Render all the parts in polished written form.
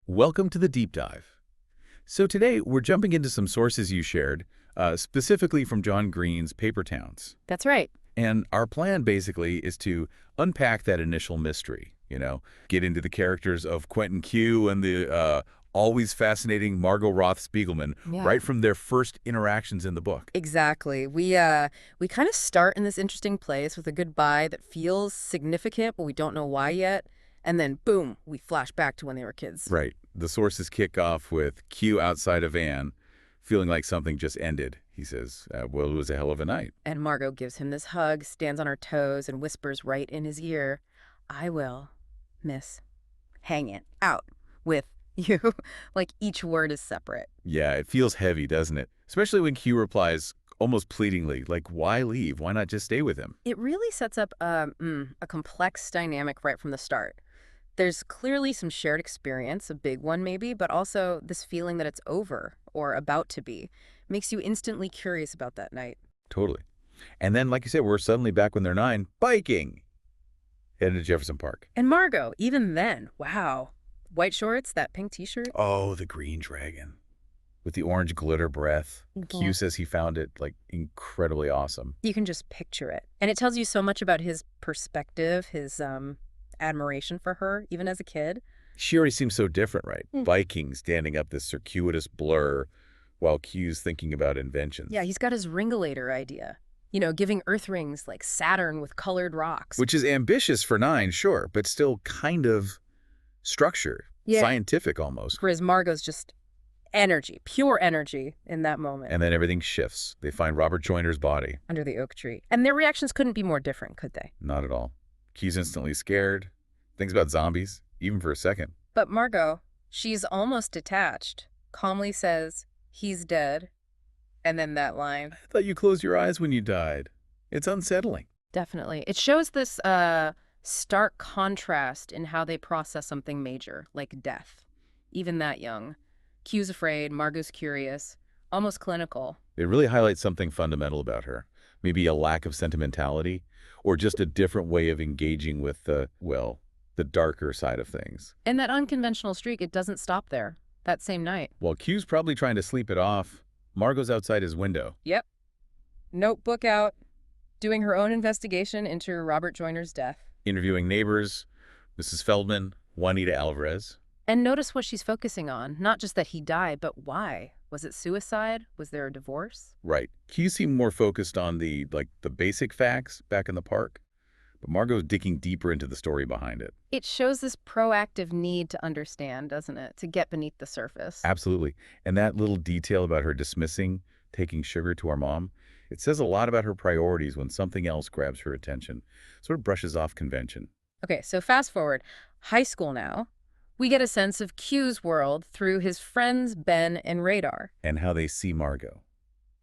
Welcome to the deep dive. So today we're jumping into some sources you shared, specifically from John Green's Paper Towns. That's right. And our plan basically is to unpack that initial mystery, get into the characters of Quentin Q and the always fascinating Margo Roth Spiegelman Yeah. right from their first interactions in the book. Exactly. We kind of start in this interesting place with a goodbye that feels significant, but we don't know why yet. And then boom, we flash back to when they were kids. Right. The sources kick off with Q outside a van, feeling like something just ended. He says, well, it was a hell of a night. And Margot gives him this hug, stands on her toes, and whispers right in his ear, I will, miss, hang it out with you. Like each word is separate. Yeah, it feels heavy, doesn't it? Especially when Q replies almost pleadingly, like, why leave? Why not just stay with him? It really sets up a complex dynamic right from the start. There's clearly some shared experience, a big one maybe, but also this feeling that it's over or about to be makes you instantly curious about that night. Totally. And then, like you said, we're suddenly back when they're 9, biking, headed to Jefferson Park. And Margot, even then, wow. White shorts, that pink t-shirt. Oh, the green dragon. With the orange glitter breath. Q says he found it, like, incredibly awesome. You can just picture it. And it tells you so much about his perspective, his admiration for her, even as a kid. She already seems so different, right? Mm. Biking standing up this circuitous blur while Q's thinking about inventions. Yeah, he's got his ringulator idea. Giving earth rings like Saturn with colored rocks. Which is ambitious for 9, sure, but still kind of structured, scientific almost. Whereas Margot's just energy, pure energy in that moment. And then everything shifts. They find Robert Joyner's body. Under the oak tree. And their reactions couldn't be more different, could they? Not at all. Q's instantly scared, thinks about zombies, even for a second. But Margot, she's almost detached, calmly says, he's dead. And then that line. I thought you closed your eyes when you died. It's unsettling. Definitely. It shows this stark contrast in how they process something major, like death. Even that young. Q's afraid, Margot's curious, almost clinical. It really highlights something fundamental about her. Maybe a lack of sentimentality, or just a different way of engaging with the darker side of things. And that unconventional streak, it doesn't stop there. That same night. While Q's probably trying to sleep it off, Margot's outside his window. Yep. Notebook out, doing her own investigation into Robert Joyner's death. Interviewing neighbors, Mrs. Feldman, Juanita Alvarez. And notice what she's focusing on. Not just that he died, but why? Was it suicide? Was there a divorce? Right. Q seemed more focused on the basic facts back in the park, but Margot's digging deeper into the story behind it. It shows this proactive need to understand, doesn't it? To get beneath the surface. Absolutely. And that little detail about her dismissing taking sugar to our mom, it says a lot about her priorities when something else grabs her attention. Sort of brushes off convention. Okay, so fast forward. High school now. We get a sense of Q's world through his friends Ben and Radar. And how they see Margo.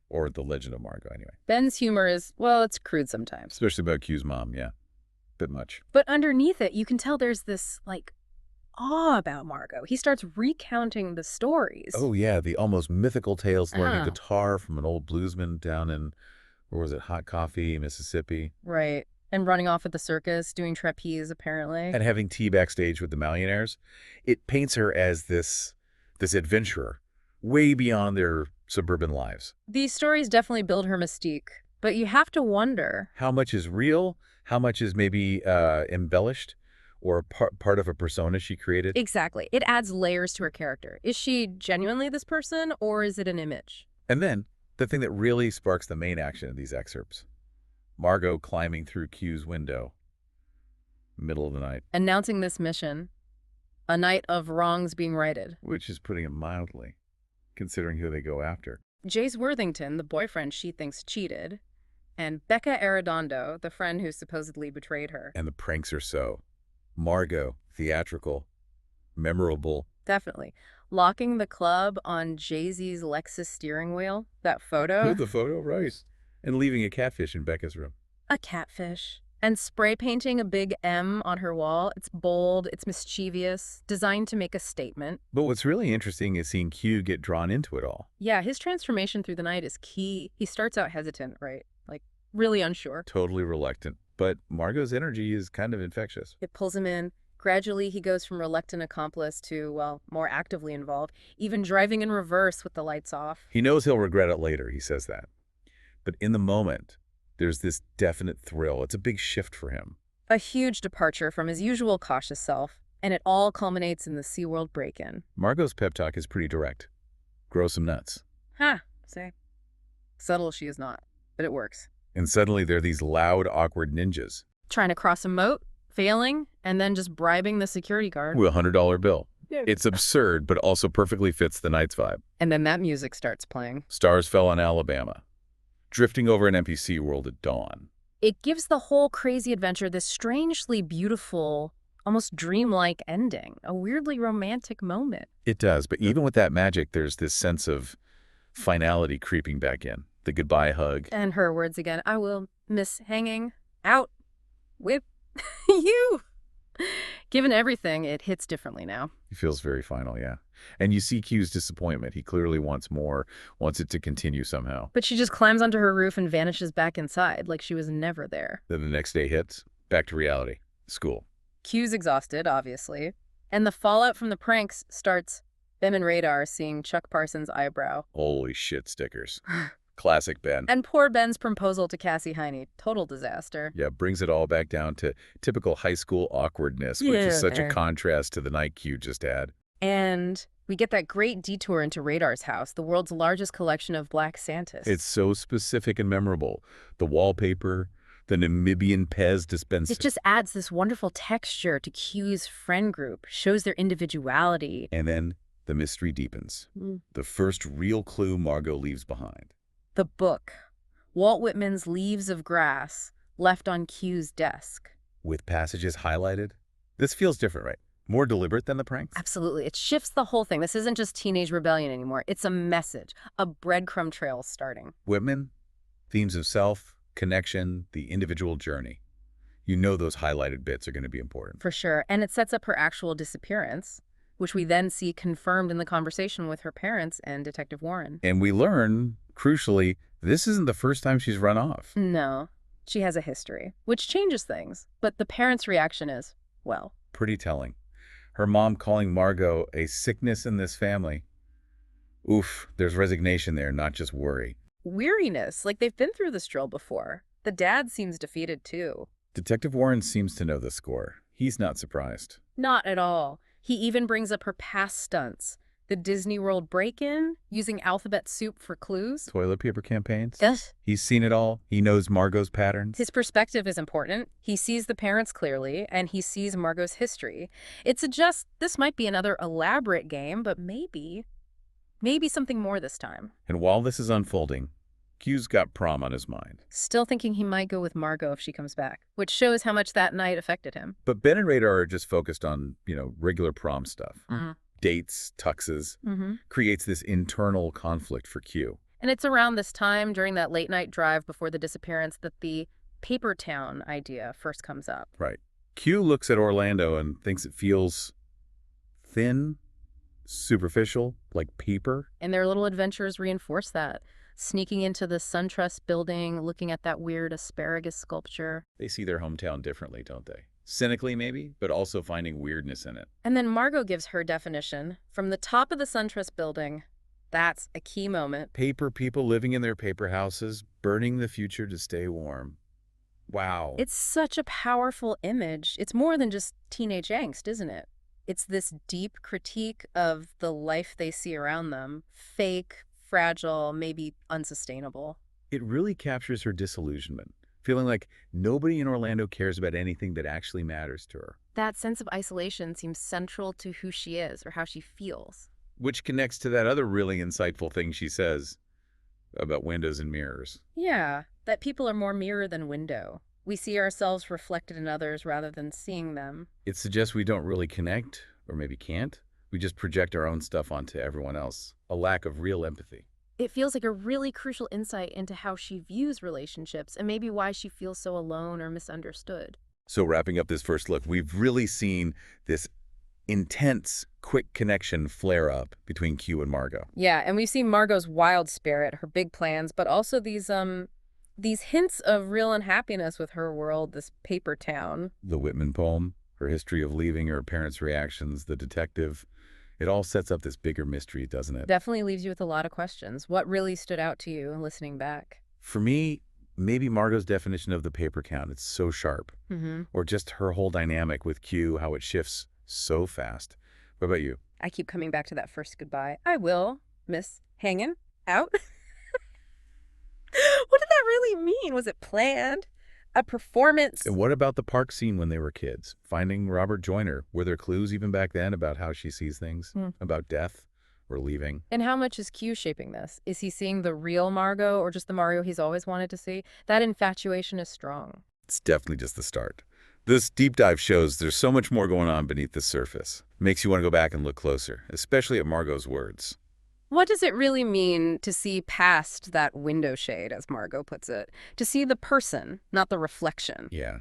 Or the legend of Margo, anyway. Ben's humor is, well, it's crude sometimes. Especially about Q's mom, yeah. Bit much. But underneath it, you can tell there's this, awe about Margo. He starts recounting the stories. Oh, yeah, the almost mythical tales, learning Oh. guitar from an old bluesman down in, where was it, Hot Coffee, Mississippi. Right. And running off at the circus, doing trapeze, apparently. And having tea backstage with the millionaires. It paints her as this adventurer, way beyond their suburban lives. These stories definitely build her mystique, but you have to wonder. How much is real? How much is maybe embellished? Or part of a persona she created? Exactly. It adds layers to her character. Is she genuinely this person, or is it an image? And then, the thing that really sparks the main action of these excerpts. Margo climbing through Q's window. Middle of the night. Announcing this mission. A night of wrongs being righted. Which is putting it mildly, considering who they go after. Jace Worthington, the boyfriend she thinks cheated, and Becca Arredondo, the friend who supposedly betrayed her. And the pranks are so. Margo, theatrical, memorable. Definitely. Locking the club on Jay-Z's Lexus steering wheel, that photo. The photo, right. And leaving a catfish in Becca's room. A catfish. And spray painting a big M on her wall. It's bold, it's mischievous, designed to make a statement. But what's really interesting is seeing Q get drawn into it all. Yeah, his transformation through the night is key. He starts out hesitant, right? Really unsure. Totally reluctant. But Margo's energy is kind of infectious. It pulls him in, Gradually, he goes from reluctant accomplice to, well, more actively involved, even driving in reverse with the lights off. He knows he'll regret it later, he says that. But in the moment, there's this definite thrill. It's a big shift for him. A huge departure from his usual cautious self, and it all culminates in the SeaWorld break-in. Margot's pep talk is pretty direct. Grow some nuts. Ha! Say. Subtle she is not, but it works. And suddenly there are these loud, awkward ninjas. Trying to cross a moat, failing, and then just bribing the security guard. With a $100 bill. Yeah. It's absurd, but also perfectly fits the night's vibe. And then that music starts playing. Stars fell on Alabama, drifting over an NPC world at dawn. It gives the whole crazy adventure this strangely beautiful, almost dreamlike ending, a weirdly romantic moment. It does, but even with that magic, there's this sense of finality creeping back in. The goodbye hug. And her words again, I will miss hanging out with you. Given everything, it hits differently now. It feels very final, yeah. And you see Q's disappointment. He clearly wants more, wants it to continue somehow. But she just climbs onto her roof and vanishes back inside like she was never there. Then the next day hits, back to reality, school. Q's exhausted, obviously. And the fallout from the pranks starts Ben and Radar seeing Chuck Parsons' eyebrow. Holy shit stickers. Classic Ben. And poor Ben's proposal to Cassie Heine. Total disaster. Yeah, brings it all back down to typical high school awkwardness, which is such a contrast to the night Q just had. And we get that great detour into Radar's house, the world's largest collection of Black Santas. It's so specific and memorable. The wallpaper, the Namibian Pez dispenser. It just adds this wonderful texture to Q's friend group, shows their individuality. And then the mystery deepens. The first real clue Margo leaves behind. The book, Walt Whitman's Leaves of Grass, left on Q's desk. With passages highlighted. This feels different, right? More deliberate than the pranks? Absolutely. It shifts the whole thing. This isn't just teenage rebellion anymore. It's a message, a breadcrumb trail starting. Whitman, themes of self, connection, the individual journey. You know those highlighted bits are going to be important. For sure. And it sets up her actual disappearance, which we then see confirmed in the conversation with her parents and Detective Warren. And we learn, crucially, this isn't the first time she's run off. No, she has a history, which changes things. But the parents' reaction is, well, pretty telling. Her mom calling Margo a sickness in this family. Oof, there's resignation there, not just worry. weariness, like they've been through this drill before. The dad seems defeated too. Detective Warren seems to know the score. He's not surprised. Not at all. He even brings up her past stunts. The Disney World break-in, using alphabet soup for clues. Toilet paper campaigns? Yes. He's seen it all. He knows Margo's patterns. His perspective is important. He sees the parents clearly, and he sees Margo's history. It suggests this might be another elaborate game, but maybe something more this time. And while this is unfolding, Q's got prom on his mind. Still thinking he might go with Margo if she comes back, which shows how much that night affected him. But Ben and Radar are just focused on, regular prom stuff. Mm-hmm. Dates, tuxes, creates this internal conflict for Q. And it's around this time, during that late-night drive before the disappearance, that the paper town idea first comes up. Right. Q looks at Orlando and thinks it feels thin, superficial, like paper. And their little adventures reinforce that. Sneaking into the SunTrust building, looking at that weird asparagus sculpture. They see their hometown differently, don't they? Cynically, maybe, but also finding weirdness in it. And then Margo gives her definition. From the top of the SunTrust building, that's a key moment. Paper people living in their paper houses, burning the future to stay warm. Wow. It's such a powerful image. It's more than just teenage angst, isn't it? It's this deep critique of the life they see around them. Fake, fragile, maybe unsustainable. It really captures her disillusionment, feeling like nobody in Orlando cares about anything that actually matters to her. That sense of isolation seems central to who she is or how she feels. Which connects to that other really insightful thing she says about windows and mirrors. Yeah, that people are more mirror than window. We see ourselves reflected in others rather than seeing them. It suggests we don't really connect, or maybe can't. We just project our own stuff onto everyone else. A lack of real empathy. It feels like a really crucial insight into how she views relationships and maybe why she feels so alone or misunderstood. So wrapping up this first look, we've really seen this intense, quick connection flare up between Q and Margo. Yeah, and we've seen Margo's wild spirit, her big plans, but also these hints of real unhappiness with her world, this paper town. The Whitman poem, Her history of leaving, her parents' reactions, the detective. It all sets up this bigger mystery, doesn't it? Definitely leaves you with a lot of questions. What really stood out to you listening back? For me, maybe Margot's definition of the paper count, it's so sharp. Mm-hmm. Or just her whole dynamic with Q, how it shifts so fast. What about you? I keep coming back to that first goodbye. I will, Miss Hangin' Out. What did that really mean? Was it planned? A And performance? what about the park scene when they were kids? Finding Robert Joyner. Were there clues even back then about how she sees things? Hmm. About death? Or leaving? And how much is Q shaping this? Is he seeing the real Margot or just the Mario he's always wanted to see? That infatuation is strong. It's definitely just the start. This deep dive shows there's so much more going on beneath the surface. Makes you want to go back and look closer, especially at Margot's words. What does it really mean to see past that window shade, as Margot puts it? To see the person, not the reflection. Yeah.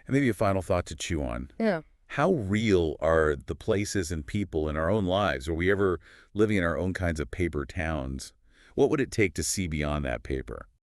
And maybe a final thought to chew on. Yeah. How real are the places and people in our own lives? Are we ever living in our own kinds of paper towns? What would it take to see beyond that paper?